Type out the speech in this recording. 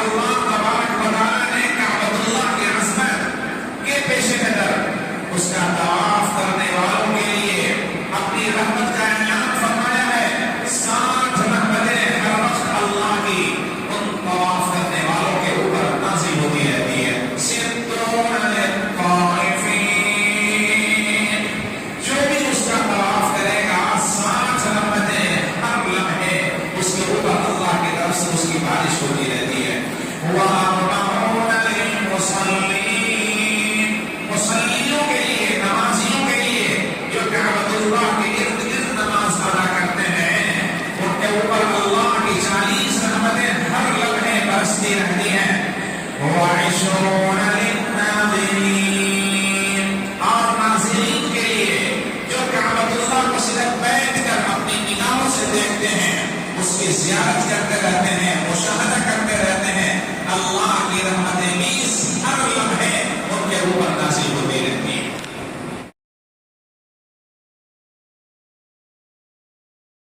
اللہ تبارک و تعالیٰ نے کعبۃ اللہ کی عظمت کے پیش نظر اس کا طواف کرنے والوں کے لیے اپنی رحمت کا اعلان فرمایا ہے. 60 رحمتیں ہر وقت اللہ کی ان طواف کرنے والوں کے اوپر نازل ہوتی رہتی ہے. ستون للطائفین، جو بھی اس کا طواف کرے گا 60 رحمتیں ہر لمحے اس کے اوپر اللہ کی طرف سے اس کی بارش ہوتی رہتی ہے. وَأَرْبَعُونَ لِلْمُصَلِّينَ، مصلیوں کے لیے، نمازیوں کے لیے جو کعبۃ اللہ کے ارد گرد نماز ادا کرتے ہیں، ان کے اوپر اللہ کی 40 رحمتیں ہر لمحے برستی رہتی ہیں. وَعِشْرُونَ لِلنَّاظِرِينَ، اور ناظرین کے لیے جو کعبۃ اللہ کو صرف بیٹھ کر اپنی نگاہوں سے دیکھتے ہیں، اس کی زیارت کرتے رہتے ہیں، مشاہدہ کرتے رہتے ہیں، اللہ کی رحمتیں 20 ہر لمحے ان کے اوپر نازل ہوتی رہتی ہیں.